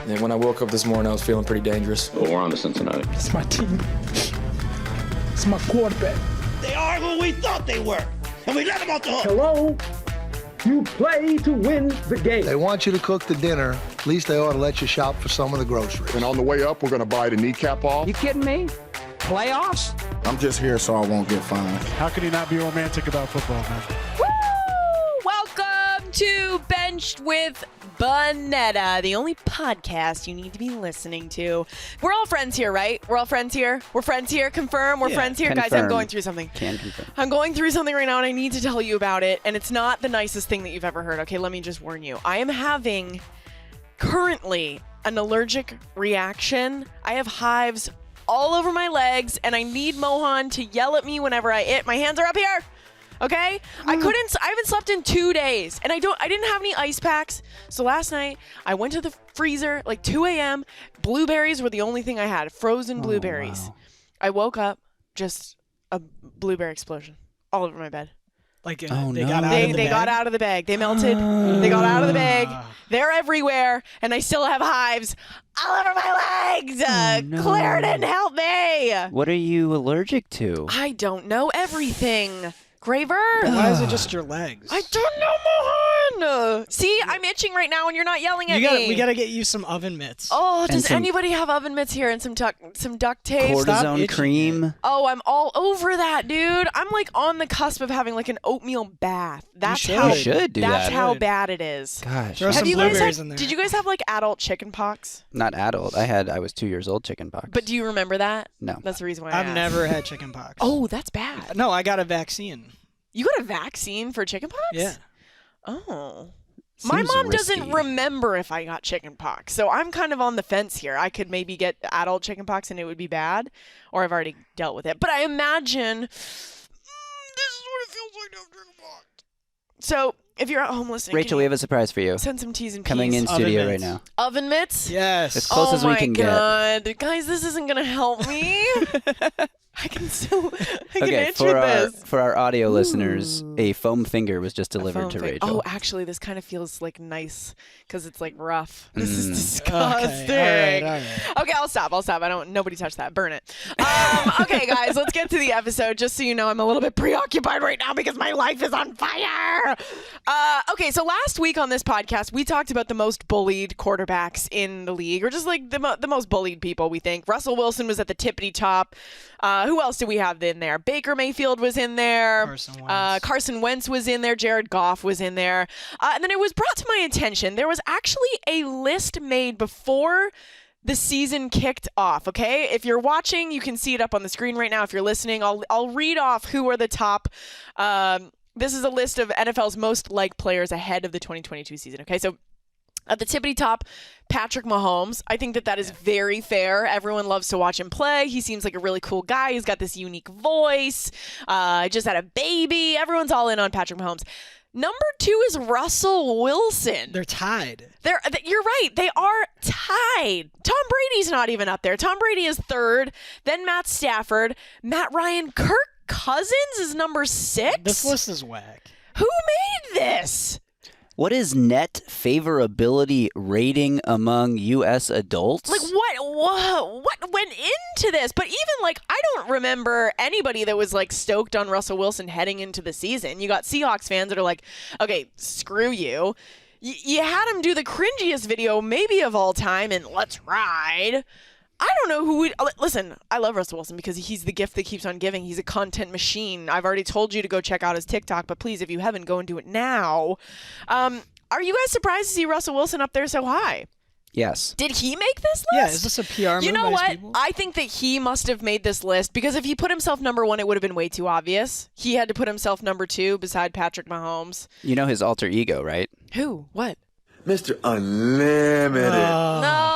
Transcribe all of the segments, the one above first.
And when I woke up this morning, I was feeling pretty dangerous. Well, we're on to Cincinnati. It's my team. It's my quarterback. They are who we thought they were, and we let them off the hook. Hello? You play to win the game. They want you to cook the dinner. At least they ought to let you shop for some of the groceries. And on the way up, we're going to buy the kneecap off. You kidding me? Playoffs? I'm just here so I won't get fined. How can you not be romantic about football, man? Woo! Welcome to Benched with Bonnetta, the only podcast you need to be listening to. We're all friends here, right? We're all friends here? We're friends here? Confirm? We're friends here? Confirm. Guys, I'm going through something. Can confirm. I'm going through something right now, and I need to tell you about it, and it's not the nicest thing that you've ever heard. Okay, let me just warn you. I am having, currently, an allergic reaction. I have hives all over my legs, and I need Mohan to yell at me whenever I itch. My hands are up here. Okay? I haven't slept in 2 days, and I didn't have any ice packs. So last night I went to the freezer like 2 a.m. Blueberries were the only thing I had, frozen blueberries. Wow. I woke up, just a blueberry explosion all over my bed. Like they got out of the They bag? got out of the bag. They melted. They got out of the bag. They're everywhere, and I still have hives all over my legs. Claritin, help me. What are you allergic to? I don't know everything. Graver? Why is it just your legs? I don't know, Mohan. See, I'm itching right now, and you're not yelling at me. We gotta get you some oven mitts. Oh, does some- anybody have oven mitts here and some duct tape? Cortisone cream. Oh, I'm all over that, dude. I'm like on the cusp of having like an oatmeal bath. That's should. how You should do That's that. how bad it is. Gosh. Throw some you guys blueberries in there. Did you guys have like adult chicken pox? Not adult. I was 2 years old chicken pox. But do you remember that? No. That's the reason why I I've asked. never had chicken pox. Oh, that's bad. No, I got a vaccine. You got a vaccine for chicken pox? Yeah. Oh. My Seems mom risky. doesn't remember if I got chicken pox, so I'm kind of on the fence here. I could maybe get adult chicken pox and it would be bad, or I've already dealt with it. But I imagine this is what it feels like to have chicken pox. So if you're at home listening, Rachel, we have a surprise for you. send some T's and P's. Coming in Oven studio mitts. right now. Oven mitts? Yes. As close as we can get. Oh my God. Guys, this isn't going to help me. I can Okay, itch with this. for our audio listeners, a foam finger was just delivered Foam to thing. Rachel. Oh, actually, this kind of feels like nice because it's like rough. This is Mm. disgusting. Okay, all right. Okay, I'll stop. Nobody touch that. Burn it. Okay, guys, let's get to the episode. Just so you know, I'm a little bit preoccupied right now because my life is on fire. Okay, so last week on this podcast, we talked about the most bullied quarterbacks in the league, or just like the most bullied people, we think. Russell Wilson was at the tippity top. Who else do we have in there? Baker Mayfield was in there. Carson Wentz was in there. Jared Goff was in there. And then it was brought to my attention, there was actually a list made before the season kicked off, okay? If you're watching, you can see it up on the screen right now. If you're listening, I'll read off who are the top. This is a list of NFL's most liked players ahead of the 2022 season, okay? So at the tippity top, Patrick Mahomes. I think that is very fair. Everyone loves to watch him play. He seems like a really cool guy. He's got this unique voice. Just had a baby. Everyone's all in on Patrick Mahomes. Number 2 is Russell Wilson. They're tied. You're right. They are tied. Tom Brady's not even up there. Tom Brady is 3rd. Then Matt Stafford. Matt Ryan. Kirk Cousins is number 6. This list is whack. Who made this? What is net favorability rating among U.S. adults? Like, what went into this? But even, like, I don't remember anybody that was, like, stoked on Russell Wilson heading into the season. You got Seahawks fans that are like, okay, screw you. You had him do the cringiest video maybe of all time in Let's Ride. I don't know who would listen. I love Russell Wilson because he's the gift that keeps on giving. He's a content machine. I've already told you to go check out his TikTok, but please, if you haven't, go and do it now. Are you guys surprised to see Russell Wilson up there so high? Yes. Did he make this list? Yeah, is this a PR move? You know by what? people? I think that he must have made this list because if he put himself number 1, it would have been way too obvious. He had to put himself number 2 beside Patrick Mahomes. You know his alter ego, right? Who? What? Mr. Unlimited. No.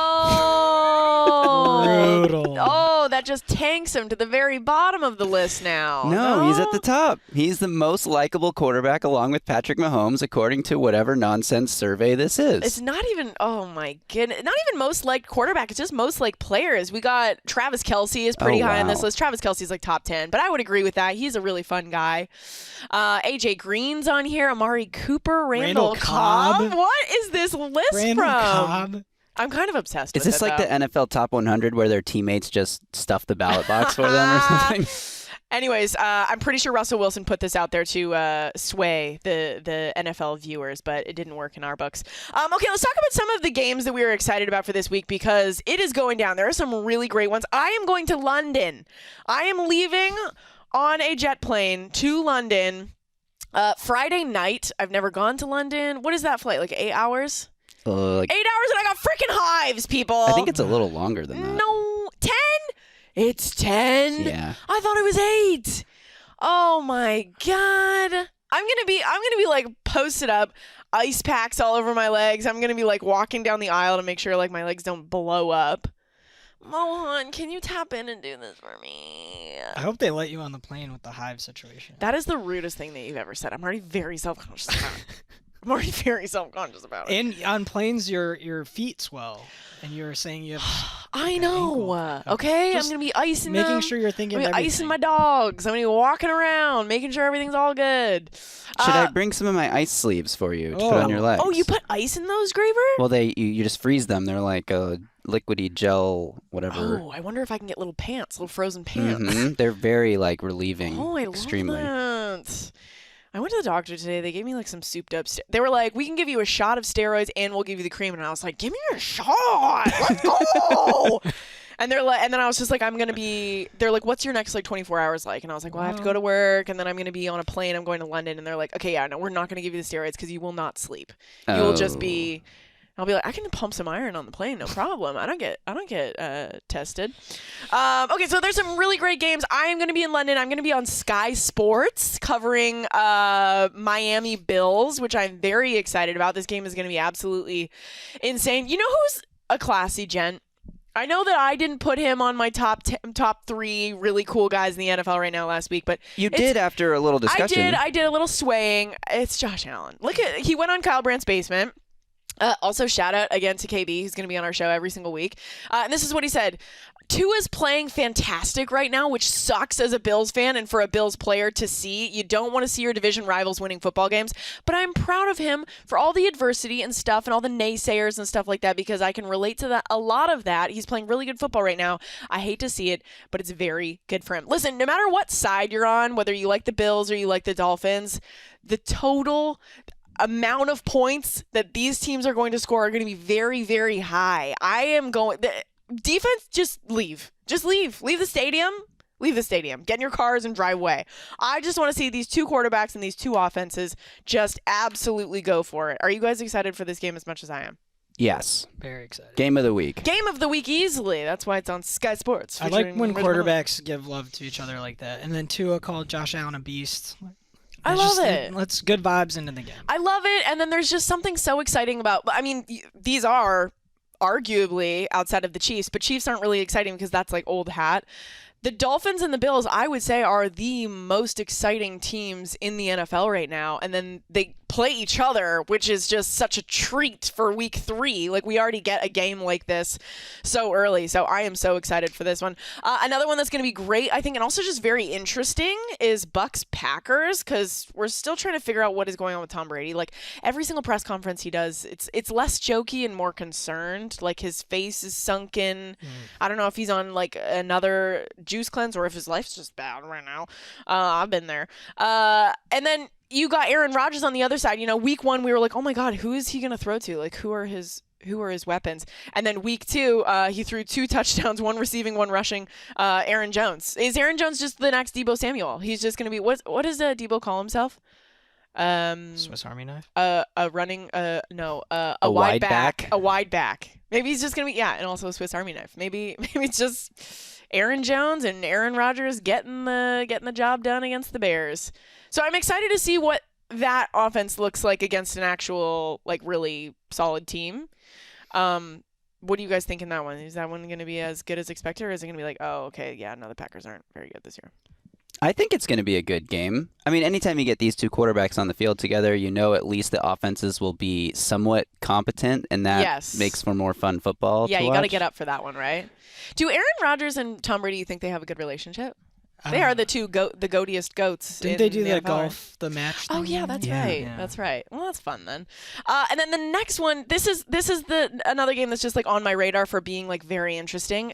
Brutal. Oh, that just tanks him to the very bottom of the list now. No, he's at the top. He's the most likable quarterback along with Patrick Mahomes, according to whatever nonsense survey this is. It's not even, oh my goodness, not even most liked quarterback. It's just most liked players. We got Travis Kelce is pretty high on this list. Travis Kelce's like top 10, but I would agree with that. He's a really fun guy. AJ Green's on here. Amari Cooper, Randall Cobb. What is this list Randall from? Cobb. I'm kind of obsessed Is with this it, like though. the NFL Top 100 where their teammates just stuff the ballot box for them or something? Anyways, I'm pretty sure Russell Wilson put this out there to sway the NFL viewers, but it didn't work in our books. Okay, let's talk about some of the games that we were excited about for this week because it is going down. There are some really great ones. I am going to London. I am leaving on a jet plane to London Friday night. I've never gone to London. What is that flight? Like 8 hours? 8 hours and I got freaking hives, people. I think it's a little longer than that. No, 10? It's 10? Yeah. I thought it was 8. Oh my God. I'm gonna be like posted up, ice packs all over my legs. I'm gonna be like walking down the aisle to make sure like my legs don't blow up. Mohan, can you tap in and do this for me? I hope they let you on the plane with the hive situation. That is the rudest thing that you've ever said. I'm already very self-conscious about it. I'm already very self-conscious about it. And on planes, your feet swell, and you're saying you have. I know. Okay, I'm gonna be icing making them. sure you're thinking. I'm gonna of be icing everything. my dogs. I'm gonna be walking around, making sure everything's all good. Should I bring some of my ice sleeves for you to put on your legs? Oh, you put ice in those, Graver? Well, you just freeze them. They're like a liquidy gel, whatever. Oh, I wonder if I can get little pants, little frozen pants. Mm-hmm. They're very like relieving. Oh, I extremely. love that. I went to the doctor today. They gave me like some souped up. They were like, "We can give you a shot of steroids and we'll give you the cream." And I was like, "Give me a shot. Let's go." And they're like, and then I was just like, "I'm gonna be." They're like, "What's your next like 24 hours like?" And I was like, "Well, I have to go to work, and then I'm gonna be on a plane. I'm going to London." And they're like, "Okay, yeah, no, we're not gonna give you the steroids because you will not sleep. You will just be." I'll be like, I can pump some iron on the plane, no problem. I don't get tested. Okay, so there's some really great games. I am going to be in London. I'm going to be on Sky Sports covering Miami Bills, which I'm very excited about. This game is going to be absolutely insane. You know who's a classy gent? I know that I didn't put him on my top 3 really cool guys in the NFL right now last week, but you did after a little discussion. I did a little swaying. It's Josh Allen. He went on Kyle Brandt's basement. Also, shout out again to KB, who's going to be on our show every single week. And this is what he said. Tua's playing fantastic right now, which sucks as a Bills fan and for a Bills player to see. You don't want to see your division rivals winning football games. But I'm proud of him for all the adversity and stuff and all the naysayers and stuff like that because I can relate to a lot of that. He's playing really good football right now. I hate to see it, but it's very good for him. Listen, no matter what side you're on, whether you like the Bills or you like the Dolphins, the total amount of points that these teams are going to score are going to be very, very high. Defense, just leave. Just leave. Leave the stadium. Leave the stadium. Get in your cars and drive away. I just want to see these two quarterbacks and these two offenses just absolutely go for it. Are you guys excited for this game as much as I am? Yes. Very excited. Game of the week. Game of the week easily. That's why it's on Sky Sports. I like when quarterbacks give love to each other like that. And then Tua called Josh Allen a beast. I love it. Let's good vibes into the game. I love it. And then there's just something so exciting about, I mean, these are arguably outside of the Chiefs, but Chiefs aren't really exciting because that's like old hat. The Dolphins and the Bills, I would say, are the most exciting teams in the NFL right now. And then they play each other, which is just such a treat for week 3. Like, we already get a game like this so early. So I am so excited for this one. Another one that's going to be great, I think, and also just very interesting is Bucs-Packers, because we're still trying to figure out what is going on with Tom Brady. Like, every single press conference he does, it's less jokey and more concerned. Like, his face is sunken. I don't know if he's on, like, another juice cleanse or if his life's just bad right now. I've been there. And then you got Aaron Rodgers on the other side. You know, week 1 we were like, oh my God, who is he going to throw to? Like, who are his weapons? And then week 2, he threw 2 touchdowns, 1 receiving, 1 rushing. Aaron Jones. Is Aaron Jones just the next Deebo Samuel? He's just going to be, what does Deebo call himself? Swiss Army knife? A wide back. A wide back. Maybe he's just going to be, and also a Swiss Army knife. Maybe it's just Aaron Jones and Aaron Rodgers getting the job done against the Bears. So I'm excited to see what that offense looks like against an actual, like, really solid team. What do you guys think in that one? Is that one going to be as good as expected, or is it going to be like, oh, okay, yeah, no, the Packers aren't very good this year? I think it's going to be a good game. I mean, anytime you get these two quarterbacks on the field together, you know at least the offenses will be somewhat competent, and that makes for more fun football. Yeah, to you got to watch. get up for that one, right? Do Aaron Rodgers and Tom Brady, you think they have a good relationship? They are the goatiest goats. Didn't they do the golf, the match thing? Oh, yeah, that's right. Yeah. That's right. Well, that's fun then. And then the next one, this is another game that's just like on my radar for being like very interesting.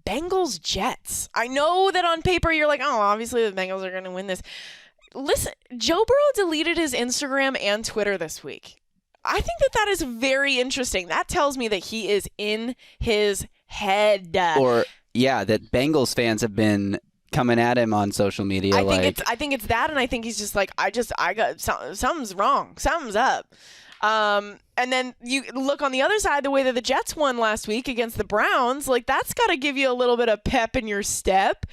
Bengals Jets. I know that on paper you're like, oh, obviously the Bengals are going to win this. Listen, Joe Burrow deleted his Instagram and Twitter this week. I think that is very interesting. That tells me that he is in his head. Or, yeah, that Bengals fans have been coming at him on social media. I think it's that, and I think he's just like, I got something's wrong. Something's up. And then you look on the other side, the way that the Jets won last week against the Browns, like that's got to give you a little bit of pep in your step.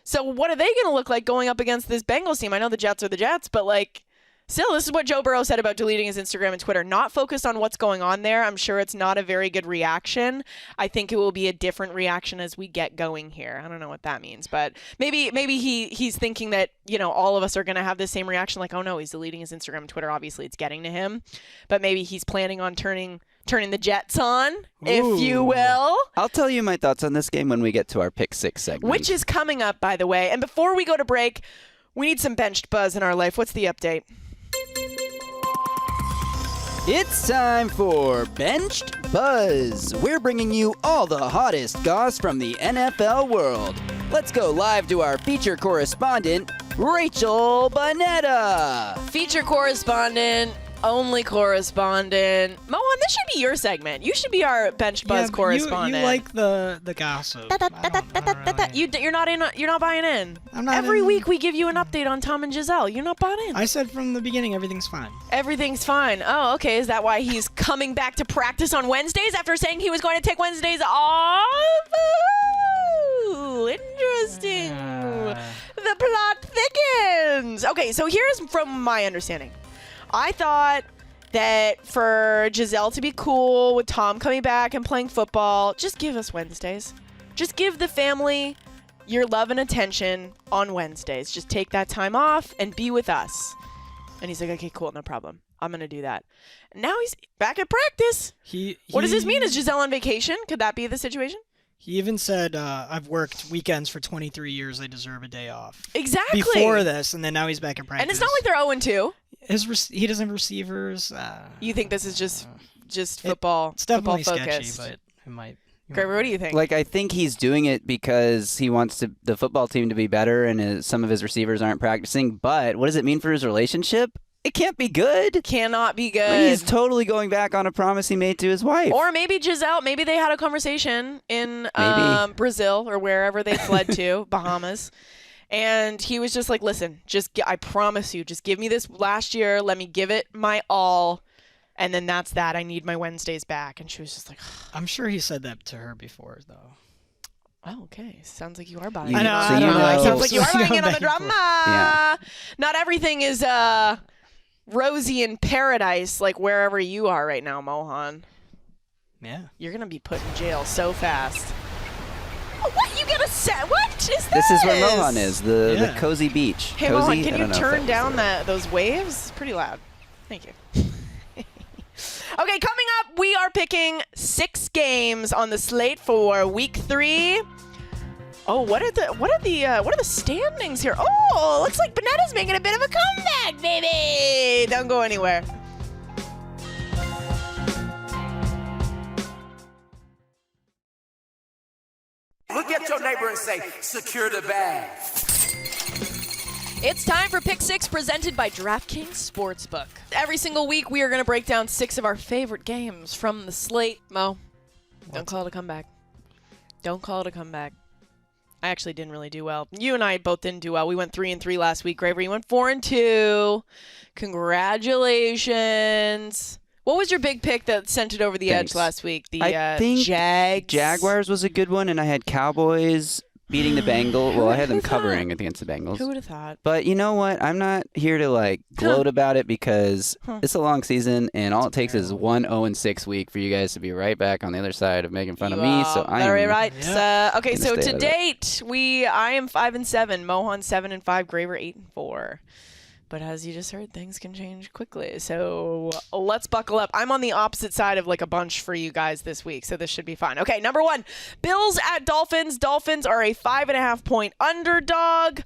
So what are they going to look like going up against this Bengals team? I know the Jets are the Jets, but like still, this is what Joe Burrow said about deleting his Instagram and Twitter. Not focused on what's going on there. I'm sure it's not a very good reaction. I think it will be a different reaction as we get going here. I don't know what that means, but maybe he's thinking that, you know, all of us are going to have the same reaction. Like, oh no, he's deleting his Instagram and Twitter. Obviously, it's getting to him. But maybe he's planning on turning the Jets on, if you will. I'll tell you my thoughts on this game when we get to our Pick 6 segment. Which is coming up, by the way. And before we go to break, we need some benched buzz in our life. What's the update? It's time for Benched Buzz. We're bringing you all the hottest goss from the NFL world. Let's go live to our feature correspondent, Rachel Bonnetta. Feature correspondent, only correspondent. Mohan, this should be your segment. You should be our Benched Buzz correspondent. You like the gossip. You're not buying in. I'm not Every week we give you an update on Tom and Giselle. You're not buying in. I said from the beginning everything's fine. Everything's fine. Oh, okay. Is that why he's coming back to practice on Wednesdays after saying he was going to take Wednesdays off? Ooh, interesting. The plot thickens. Okay, so here's from my understanding. I thought that for Giselle to be cool with Tom coming back and playing football, just give us Wednesdays. Just give the family your love and attention on Wednesdays. Just take that time off and be with us. And he's like, okay, cool, no problem. I'm going to do that. Now he's back at practice. What does this mean? Is Giselle on vacation? Could that be the situation? He even said, I've worked weekends for 23 years. I deserve a day off. Exactly. Before this, and then now he's back in practice. And it's not like they're 0-2. He doesn't have receivers. You think this is just football? It's definitely football sketchy, focused. but it might. Graver, what do you think? Like, I think he's doing it because he wants the football team to be better, and some of his receivers aren't practicing. But what does it mean for his relationship? It can't be good. Cannot be good. He's totally going back on a promise he made to his wife. Or maybe Giselle, maybe they had a conversation in Brazil or wherever they fled to, Bahamas. And he was just like, listen, I promise you, just give me this last year. Let me give it my all. And then that's that. I need my Wednesdays back. And she was just like, I'm sure he said that to her before, though. Oh, okay. Sounds like you are buying I know. I don't know. Sounds like you are buying in on the drama. Yeah. Not everything is rosy in paradise like wherever you are right now, Mohan. Yeah. You're going to be put in jail so fast. Oh, what? You get a set? What is this? This is where Mohan is, the cozy beach. Hey, cozy? Mohan, can you turn down those waves? It's pretty loud. Thank you. Okay, coming up, we are picking 6 games on the slate for Week 3. Oh, what are the standings here? Oh, looks like Bonnetta's making a bit of a comeback, baby. Don't go anywhere. Look at your neighbor and say, secure the bag. It's time for Pick 6 presented by DraftKings Sportsbook. Every single week, we are going to break down 6 of our favorite games from the slate. Mo, don't call it a comeback. Don't call it a comeback. I actually didn't really do well. You and I both didn't do well. We went 3-3 last week. Graver, you went 4-2. Congratulations. What was your big pick that sent it over the edge last week? I think Jags. Jaguars was a good one, and I had Cowboys beating the Bengals. Well, I had them covering against the Bengals. Who would have thought? But you know what? I'm not here to gloat about it because it's a long season, and all it takes is 1 0-6 week for you guys to be right back on the other side of making fun of me. So I am very right. Yeah. Okay, so to date, I am 5-7. Mohan 7-5. Graver 8-4. But as you just heard, things can change quickly. So let's buckle up. I'm on the opposite side of like a bunch for you guys this week, so this should be fun. Okay, number 1, Bills at Dolphins. Dolphins are a 5.5-point underdog.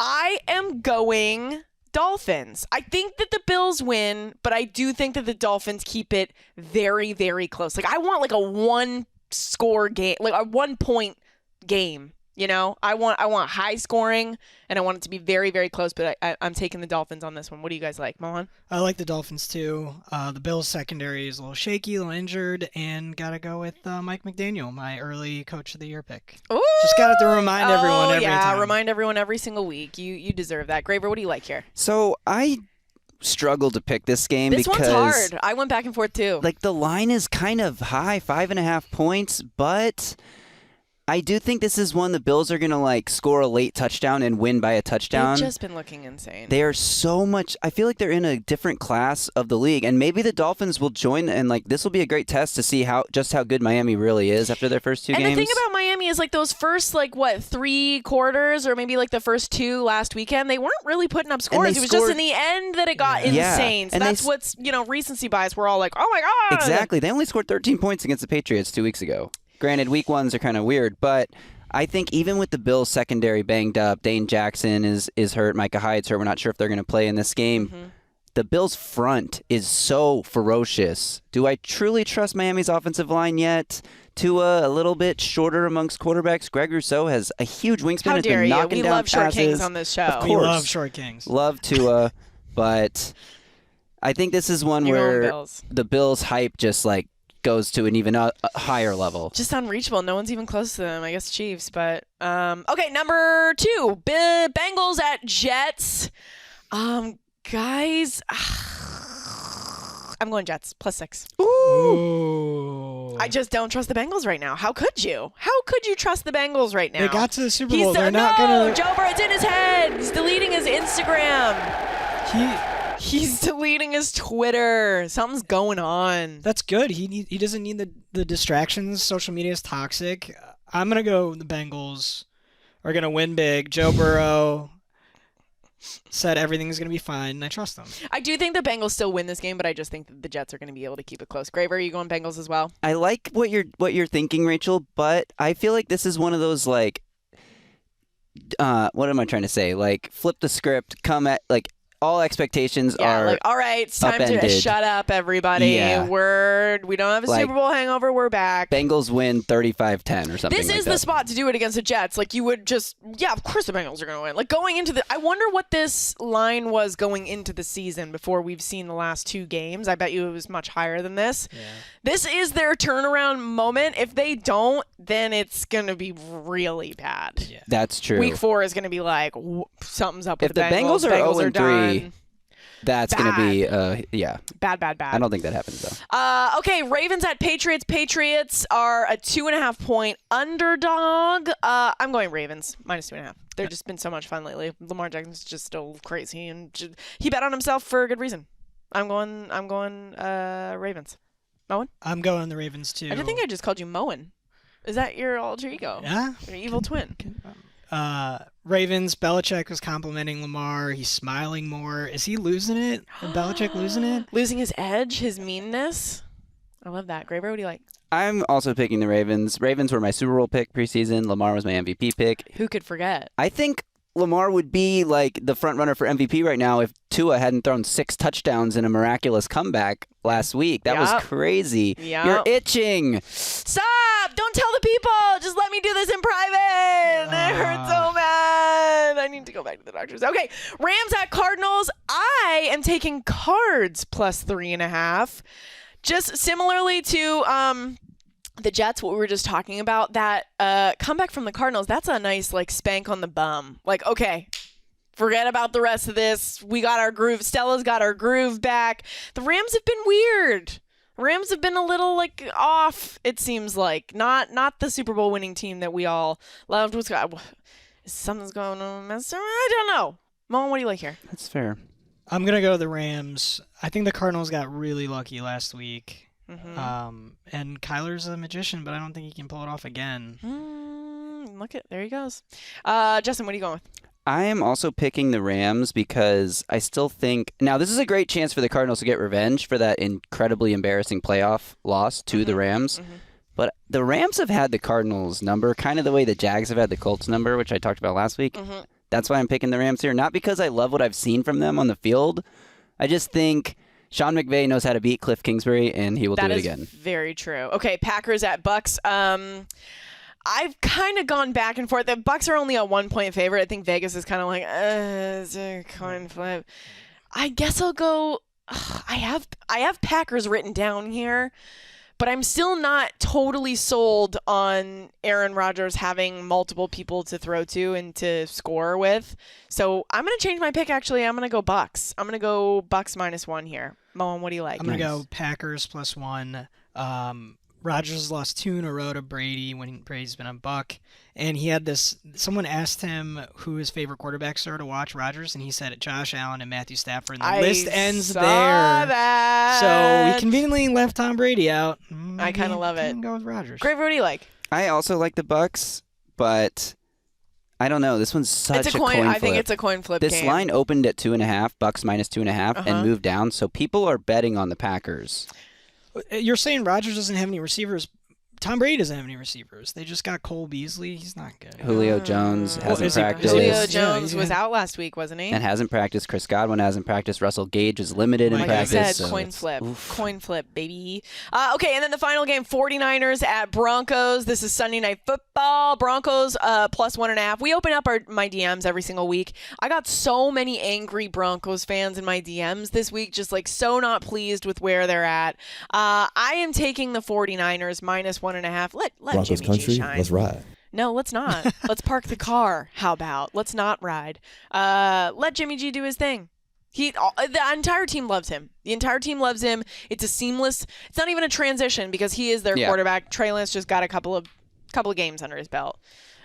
I am going Dolphins. I think that the Bills win, but I do think that the Dolphins keep it very, very close. Like I want like a 1-score game, like a 1-point game. You know, I want high scoring, and I want it to be very, very close, but I'm taking the Dolphins on this one. What do you guys like, Mohan? I like the Dolphins, too. The Bills' secondary is a little shaky, a little injured, and got to go with Mike McDaniel, my early Coach of the Year pick. Ooh! Just got to remind everyone every time. Remind everyone every single week. You deserve that. Graver, what do you like here? So I struggled to pick this game this because one's hard. I went back and forth, too. Like, the line is kind of high, 5.5 points, but I do think this is one the Bills are going to like score a late touchdown and win by a touchdown. They've just been looking insane. They are so much. I feel like they're in a different class of the league, and maybe the Dolphins will join. And like this will be a great test to see how good Miami really is after their first 2 games. And the thing about Miami is like those first 3 quarters, or maybe like the first 2 last weekend, they weren't really putting up scores. It was just in the end that it got insane. So that's what's recency bias. We're all like, oh my god. Exactly. They only scored 13 points against the Patriots 2 weeks ago. Granted, week 1s are kind of weird, but I think even with the Bills' secondary banged up, Dane Jackson is hurt, Micah Hyde's hurt. We're not sure if they're going to play in this game. Mm-hmm. The Bills' front is so ferocious. Do I truly trust Miami's offensive line yet? Tua, a little bit shorter amongst quarterbacks. Greg Rousseau has a huge wingspan. How dare you? We love passes. short kings on this show. Of course. We love short kings. Love Tua, but I think this is one where the Bills' hype just goes to an even higher level. Just unreachable. No one's even close to them. I guess Chiefs, but okay. Number 2, Bengals at Jets. Guys, I'm going Jets +6. Ooh. I just don't trust the Bengals right now. How could you? How could you trust the Bengals right now? They got to the Super Bowl. They're not gonna. Joe Burrow, it's in his head. He's deleting his Instagram. He's deleting his Twitter. Something's going on. That's good. He doesn't need the distractions. Social media is toxic. I'm going to go the Bengals are going to win big. Joe Burrow said everything's going to be fine, and I trust them. I do think the Bengals still win this game, but I just think that the Jets are going to be able to keep it close. Graver, are you going Bengals as well? I like what you're thinking, Rachel, but I feel like this is one of those what am I trying to say? Flip the script, come at all expectations are all right, it's time upended. To shut up, everybody. Yeah. We don't have a Super Bowl hangover. We're back. Bengals win 35-10 or something. This is the spot to do it against the Jets. You would just, of course the Bengals are going to win. Going into I wonder what this line was going into the season before we've seen the last 2 games. I bet you it was much higher than this. Yeah. This is their turnaround moment. If they don't, then it's going to be really bad. Yeah. That's true. Week 4 is going to be something's up with if the Bengals. If the Bengals are 0-3, that's going to be, Bad. I don't think that happens, though. Okay, Ravens at Patriots. Patriots are a 2.5-point underdog. I'm going Ravens, -2.5. They've just been so much fun lately. Lamar Jackson's just still crazy, and he bet on himself for a good reason. I'm going Ravens. Mohan? I'm going the Ravens, too. I think I just called you Mohan. Is that your alter ego? Yeah. Your evil twin. Ravens, Belichick was complimenting Lamar. He's smiling more. Is he losing it? Is Belichick losing it? Losing his edge, his meanness? I love that. Graver, what do you like? I'm also picking the Ravens. Ravens were my Super Bowl pick preseason. Lamar was my MVP pick. Who could forget? I think Lamar would be the front runner for MVP right now if Tua hadn't thrown 6 touchdowns in a miraculous comeback last week. That was crazy. Yep. You're itching. Stop! Don't tell the people! Just let me do this in private! It hurts so bad! I need to go back to the doctors. Okay, Rams at Cardinals. I am taking Cards +3.5. Just similarly to the Jets, what we were just talking about, that comeback from the Cardinals, that's a nice spank on the bum. Okay, forget about the rest of this. We got our groove. Stella's got our groove back. The Rams have been weird. Rams have been a little off, it seems like. Not the Super Bowl winning team that we all loved. Something's going on. I don't know. Mom, what do you like here? That's fair. I'm going to go the Rams. I think the Cardinals got really lucky last week. Mm-hmm. And Kyler's a magician, but I don't think he can pull it off again. There he goes. Justin, what are you going with? I am also picking the Rams because I still think... Now, this is a great chance for the Cardinals to get revenge for that incredibly embarrassing playoff loss to the Rams. But the Rams have had the Cardinals number, kind of the way the Jags have had the Colts number, which I talked about last week. That's why I'm picking the Rams here. Not because I love what I've seen from them on the field. I just think Sean McVay knows how to beat Cliff Kingsbury, and he will do it again. That is very true. Okay, Packers at Bucks. I've kind of gone back and forth. The Bucks are only a 1-point favorite. I think Vegas is kind of like, it's a coin flip. I guess I'll go. I have Packers written down here, but I'm still not totally sold on Aaron Rodgers having multiple people to throw to and to score with. So I'm going to change my pick, actually. I'm going to go Bucks. I'm going to go Bucks -1 here. Mohan, what do you like? I'm going to go Packers +1. Rodgers has lost 2 in a row to Brady when Brady's been on Buck. And he had this, someone asked him who his favorite quarterbacks are to watch Rodgers, and he said Josh Allen and Matthew Stafford. And the list ends there. That. So we conveniently left Tom Brady out. I kind of love it. Go with Rodgers. Graver, what do you like? I also like the Bucks, but I don't know. This one's such a coin flip. I think it's a coin flip This game. line opened at 2.5, Bucks -2.5, and moved down. So people are betting on the Packers. You're saying Rodgers doesn't have any receivers. Tom Brady doesn't have any receivers. They just got Cole Beasley. He's not good. Julio Jones hasn't practiced. Julio Jones was out last week, wasn't he? And hasn't practiced. Chris Godwin hasn't practiced. Russell Gage is limited in practice. Like I said, coin flip. Coin flip, baby. Okay, and then the final game, 49ers at Broncos. This is Sunday Night Football. Broncos +1.5. We open up my DMs every single week. I got so many angry Broncos fans in my DMs this week, just like so not pleased with where they're at. I am taking the 49ers -1.5. Let Broncos Jimmy country, G shine. let's ride. No, let's not. Let's park the car. How about? Let's not ride. Let Jimmy G do his thing. The entire team loves him. The entire team loves him. It's a seamless. It's not even a transition because he is their quarterback. Trey Lance just got a couple of games under his belt.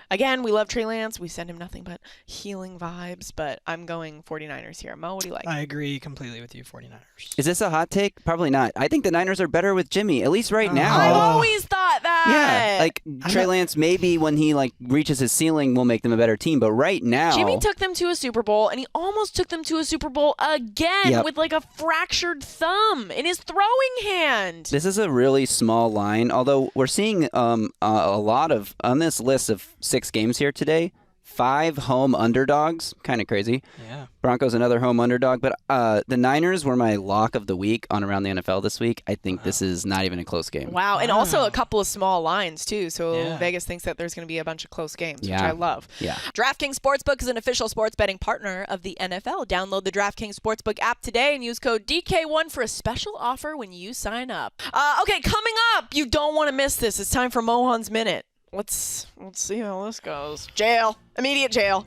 Again, we love Trey Lance. We send him nothing but healing vibes, but I'm going 49ers here. Mo, what do you like? I agree completely with you, 49ers. Is this a hot take? Probably not. I think the Niners are better with Jimmy, at least right now. I've always thought that. Yeah, like Trey Lance, maybe when he reaches his ceiling, will make them a better team. But right now, Jimmy took them to a Super Bowl, and he almost took them to a Super Bowl again with like a fractured thumb in his throwing hand. This is a really small line, although we're seeing a lot of, on this list of 6 games here today, 5 home underdogs. Kind of crazy. Yeah. Broncos another home underdog, but the Niners were my lock of the week on Around the NFL this week. I think this is not even a close game. Wow, and also a couple of small lines too. So Vegas thinks that there's going to be a bunch of close games, which I love. Yeah. DraftKings Sportsbook is an official sports betting partner of the NFL. Download the DraftKings Sportsbook app today and use code DK1 for a special offer when you sign up. Okay, coming up, you don't want to miss this. It's time for Mohan's Minute. Let's see how this goes. Jail. Immediate jail.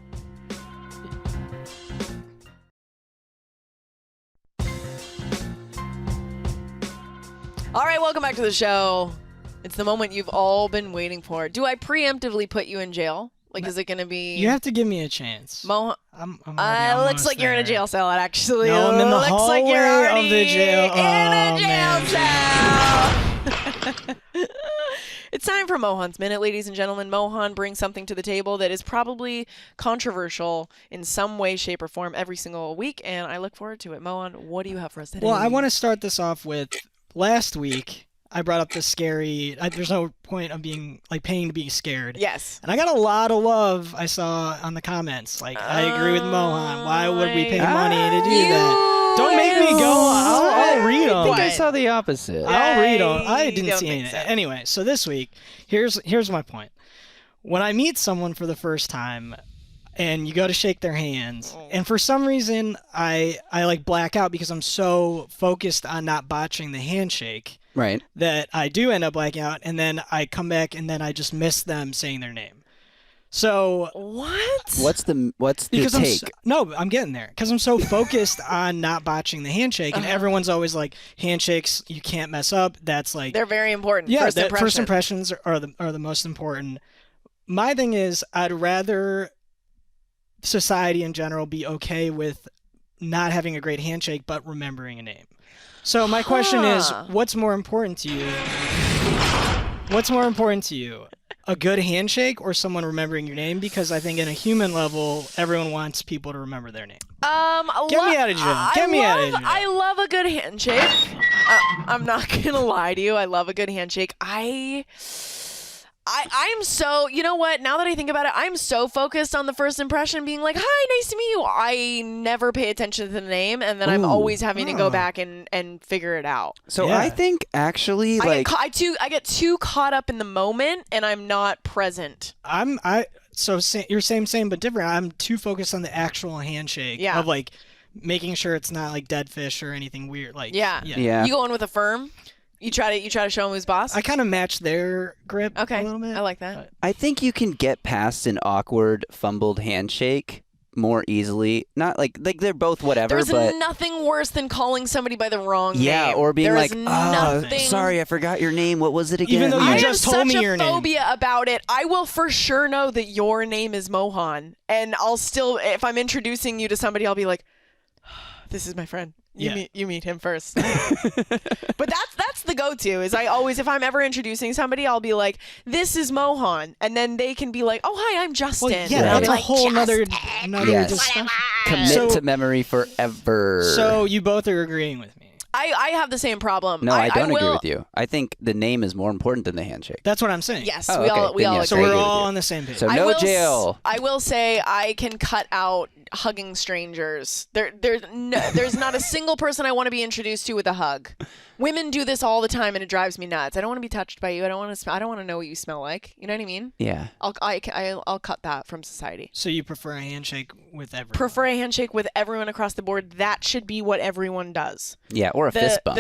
All right, welcome back to the show. It's the moment you've all been waiting for. Do I preemptively put you in jail? Like, is it going to be... You have to give me a chance. Mohan... I'm looks like you're in a jail cell, actually. No, I'm in the looks hallway like you're already of the jail. in a jail cell. It's time for Mohan's Minute, ladies and gentlemen. Mohan brings something to the table that is probably controversial in some way, shape, or form every single week, and I look forward to it. Mohan, what do you have for us today? Well, I want to start this off with last week. I brought up the scary. There's no point of being paying to be scared. Yes. And I got a lot of love I saw on the comments. I agree with Mohan. Why would we pay money to do that? Don't make me go. I'll read them. I think I saw the opposite. I'll read them. I didn't see anything. anything. Anyway, so this week, here's my point. When I meet someone for the first time, and you go to shake their hands, and for some reason I black out because I'm so focused on not botching the handshake. Right. That I do end up blacking out, and then I come back, and then I just miss them saying their name. So what? What's the take? I'm getting there because I'm so focused on not botching the handshake, and everyone's always like, handshakes you can't mess up. That's like they're very important. Yeah, first impressions are the most important. My thing is, I'd rather society in general be okay with not having a great handshake but remembering a name. So my question is, what's more important to you? What's more important to you? a good handshake or someone remembering your name? Because I think in a human level, everyone wants people to remember their name. Get me out of jail. Get me out of jail. I love a good handshake. I'm not gonna lie to you. I love a good handshake. I'm so, you know what, now that I think about it, I'm so focused on the first impression being like, hi, nice to meet you. I never pay attention to the name, and then I'm always having to go back and figure it out. So I think actually, I get too caught up in the moment, and I'm not present. You're same but different. I'm too focused on the actual handshake of like making sure it's not like dead fish or anything weird. Like yeah. You go in with a firm? You try to show him who's boss? I kind of match their grip a little bit. I like that. I think you can get past an awkward, fumbled handshake more easily. Not like they're both whatever, There's but nothing worse than calling somebody by the wrong name. or being There is sorry, I forgot your name. What was it again? Even though you just told me your name. I have such a phobia about it. I will for sure know that your name is Mohan, and I'll still, if I'm introducing you to somebody, I'll be like, this is my friend. You meet him first. But that's the go-to is I always, if I'm ever introducing somebody, I'll be like, this is Mohan. And then they can be like, oh, hi, I'm Justin. Well, yeah, that's a whole nother discussion. Commit to memory forever. So you both are agreeing with me. I have the same problem. No, I don't agree with you. I think the name is more important than the handshake. That's what I'm saying. Yes, we all agree. So we're all on the same page. So no jail. I will say I can cut out hugging strangers. There's not a single person I want to be introduced to with a hug. Women do this all the time, and it drives me nuts. I don't want to be touched by you. I don't want to know what you smell like. You know what I mean? Yeah. I'll cut that from society. So you prefer a handshake with everyone? Prefer a handshake with everyone across the board. That should be what everyone does. Yeah, or a fist bump.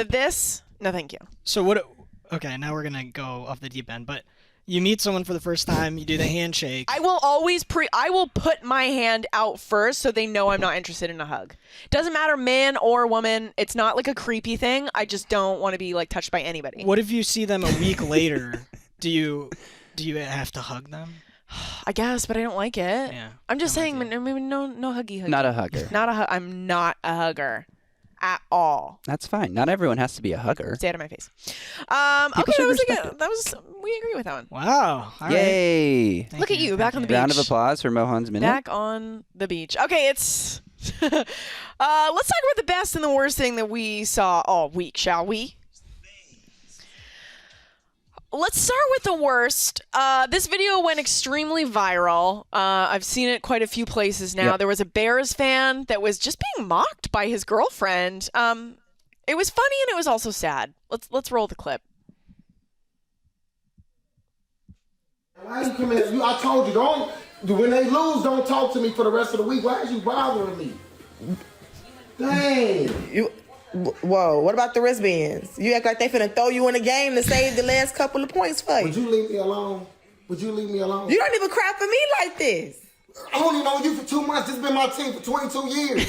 No, thank you. So what? Okay, now we're gonna go off the deep end, but. You meet someone for the first time, you do the handshake. I will always I will put my hand out first so they know I'm not interested in a hug. Doesn't matter man or woman. It's not like a creepy thing. I just don't want to be like touched by anybody. What if you see them a week later? Do you have to hug them? I guess, but I don't like it. Yeah. I'm just saying no huggy. Not a hugger. I'm not a hugger. At all. That's fine. Not everyone has to be a hugger. Stay out of my face. Okay, we agree with that one. Wow. All Yay. Right. Look at you, back on the beach. Round of applause for Mohan's minute. Back on the beach. Okay, it's let's talk about the best and the worst thing that we saw all week, shall we? Let's start with the worst. This video went extremely viral. I've seen it quite a few places now. Yep. There was a Bears fan that was just being mocked by his girlfriend. It was funny and it was also sad. Let's roll the clip. Why you come in? I told you, when they lose, don't talk to me for the rest of the week. Why is you bothering me? Dang. Whoa, what about the wristbands? You act like they finna throw you in the game to save the last couple of points for you. Would you leave me alone? You don't even cry for me like this. I only know you for 2 months. This has been my team for 22 years.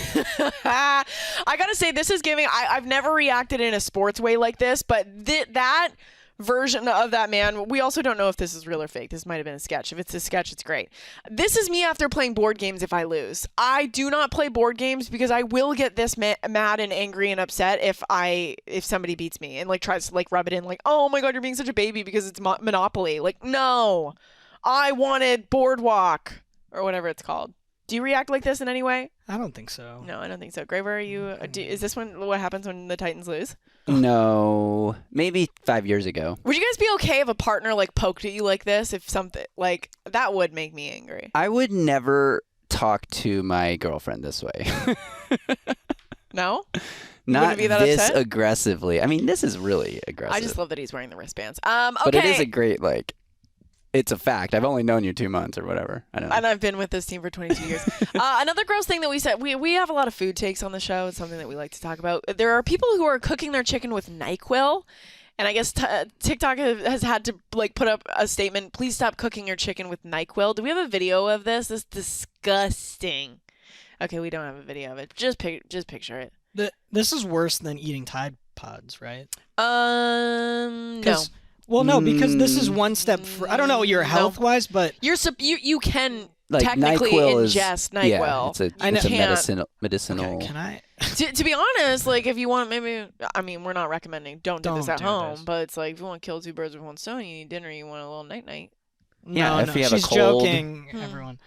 I gotta say, this is giving... I've never reacted in a sports way like this, but that version of that man, we also don't know if this is real or fake. This might have been a sketch. If it's a sketch, it's great. This is me after playing board games if I lose. I do not play board games because I will get this mad and angry and upset if somebody beats me and like tries to like rub it in like, oh my god, you're being such a baby because it's Monopoly. Like, no, I wanted Boardwalk or whatever it's called. Do you react like this in any way? I don't think so. No, I don't think so. Graver, are you? Is this what happens when the Titans lose? No, maybe 5 years ago. Would you guys be okay if a partner like poked at you like this? If something like that would make me angry. I would never talk to my girlfriend this way. No? Not be that this upset? Aggressively. I mean, this is really aggressive. I just love that he's wearing the wristbands. Okay. But it is a great it's a fact. I've only known you 2 months or whatever. I don't know. And I've been with this team for 22 years. Another gross thing that we said, we have a lot of food takes on the show. It's something that we like to talk about. There are people who are cooking their chicken with NyQuil. And I guess TikTok has had to put up a statement, please stop cooking your chicken with NyQuil. Do we have a video of this? This is disgusting. Okay, we don't have a video of it. Just picture it. This is worse than eating Tide Pods, right? No. Well, no, because this is one step. I don't know your health-wise, but you can like technically NyQuil ingest NyQuil. Yeah, it's a medicinal. Okay, can I? to be honest, if you want, maybe we're not recommending don't do this at home, but it's like if you want to kill two birds with one stone, you need dinner, you want a little night. Yeah, No, if you have she's a cold. joking, everyone.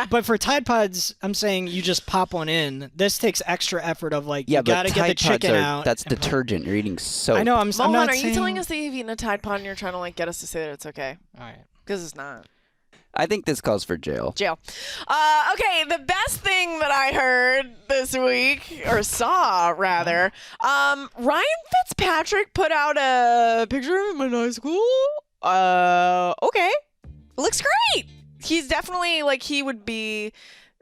But for Tide Pods, I'm saying you just pop one in. This takes extra effort of like you gotta get the chicken out. That's detergent. You're eating soap. I know. I'm Mohan, not are saying... you telling us that you've eaten a Tide Pod and you're trying to like get us to say that it's okay? All right. Because it's not. I think this calls for jail. Jail. Okay, the best thing that I heard this week, or saw rather, Ryan Fitzpatrick put out a picture of him in high school. Okay. Looks great. He's definitely like he would be.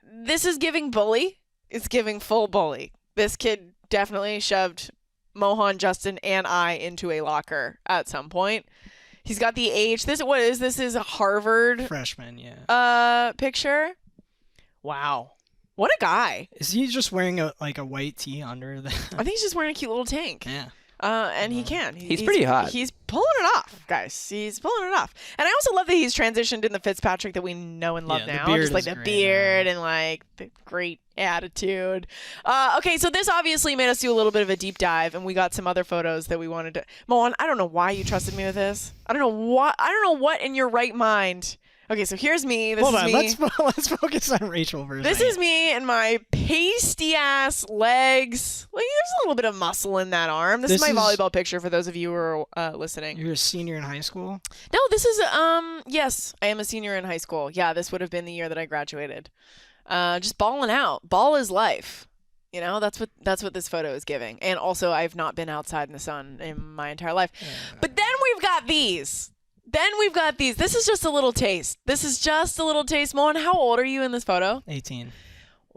This is giving bully. It's giving full bully. This kid definitely shoved Mohan, Justin, and I into a locker at some point. He's got the age. This is a Harvard freshman, yeah. Picture. Wow. What a guy. Is he just wearing a white tee under that? I think he's just wearing a cute little tank. Yeah. And he can. He's pretty hot. He's pulling it off, guys. He's pulling it off. And I also love that he's transitioned in the Fitzpatrick that we know and love now. Just like the beard and like the great attitude. Okay, so this obviously made us do a little bit of a deep dive, and we got some other photos that we wanted to. Mohan, I don't know why you trusted me with this. I don't know what in your right mind. Okay, so here's me. Hold on, let's focus on Rachel for a This second. is me and my pasty-ass legs. Like, there's a little bit of muscle in that arm. This is my volleyball picture for those of you who are listening. You're a senior in high school? No, this is, yes, I am a senior in high school. Yeah, this would have been the year that I graduated. Just balling out. Ball is life. You know, that's what this photo is giving. And also, I've not been outside in the sun in my entire life. But then we've got these. This is just a little taste. Mohan, how old are you in this photo? 18.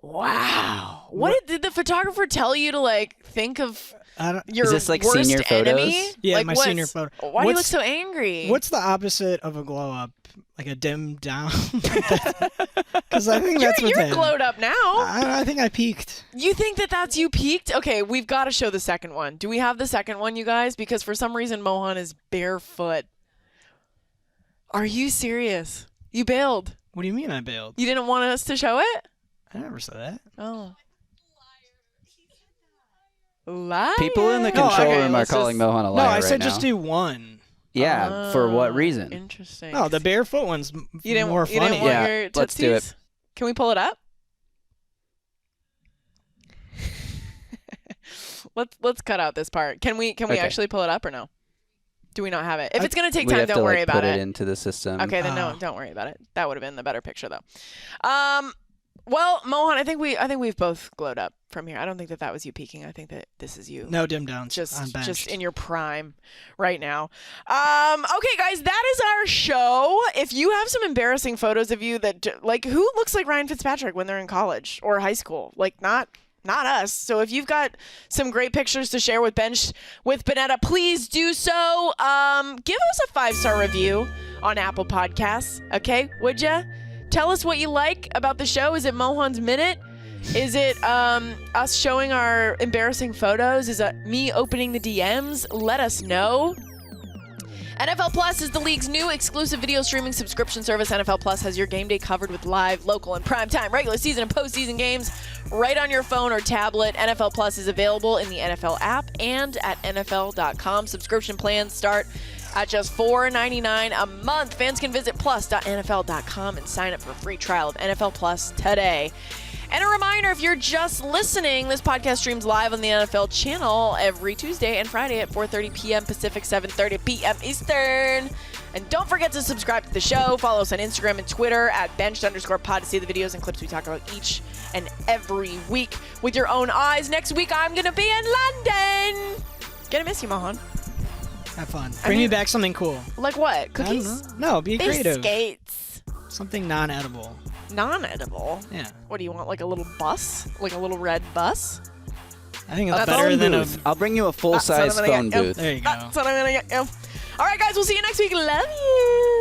Wow. What did the photographer tell you to like think of your Is this like worst senior enemy? photos? Yeah, like, my senior photo. Why do you look so angry? What's the opposite of a glow up? Like a dim down? Because I think that's what's You're glowed up now. I think I peaked. You think that's you peaked? Okay, we've got to show the second one. Do we have the second one, you guys? Because for some reason, Mohan is barefoot. Are you serious? You bailed. What do you mean I bailed? You didn't want us to show it? I never said that. Oh. Liar. People in the control room are calling Mohan a liar. No, I said right just now. do one. Yeah, for what reason? Interesting. No, the barefoot one's more funny. You didn't want your tootsies? Let's do it. Can we pull it up? Let's cut out this part. Can we actually pull it up or no? Do we not have it? If it's gonna take time, don't worry about it. it. Put it into the system. Okay, then no, don't worry about it. That would have been the better picture though. Well, Mohan, I think we've both glowed up from here. I don't think that was you peaking. I think that this is you. No dim downs. Just in your prime right now. Okay, guys, that is our show. If you have some embarrassing photos of you that like who looks like Ryan Fitzpatrick when they're in college or high school, like not us. So if you've got some great pictures to share with Benched with Bonnetta, please do so. Give us a 5-star review on Apple Podcasts, okay? Would ya? Tell us what you like about the show. Is it Mohan's Minute? Is it us showing our embarrassing photos? Is it me opening the DMs? Let us know. NFL Plus is the league's new exclusive video streaming subscription service. NFL Plus has your game day covered with live, local, and primetime regular season and postseason games right on your phone or tablet. NFL Plus is available in the NFL app and at NFL.com. Subscription plans start at just $4.99 a month. Fans can visit plus.nfl.com and sign up for a free trial of NFL Plus today. And a reminder, if you're just listening, this podcast streams live on the NFL channel every Tuesday and Friday at 4:30 p.m. Pacific, 7:30 p.m. Eastern. And don't forget to subscribe to the show. Follow us on Instagram and Twitter at benched_pod to see the videos and clips we talk about each and every week with your own eyes. Next week, I'm going to be in London. Gonna miss you, Mohan. Have fun. Bring me back something cool. Like what? Cookies? No, be creative. Biscuits. Something non-edible. Non-edible? Yeah. What do you want, like a little bus? Like a little red bus? I think it's better than a... I'll bring you a full-size phone booth. There you go. That's what I'm going to get you. All right, guys, we'll see you next week. Love you.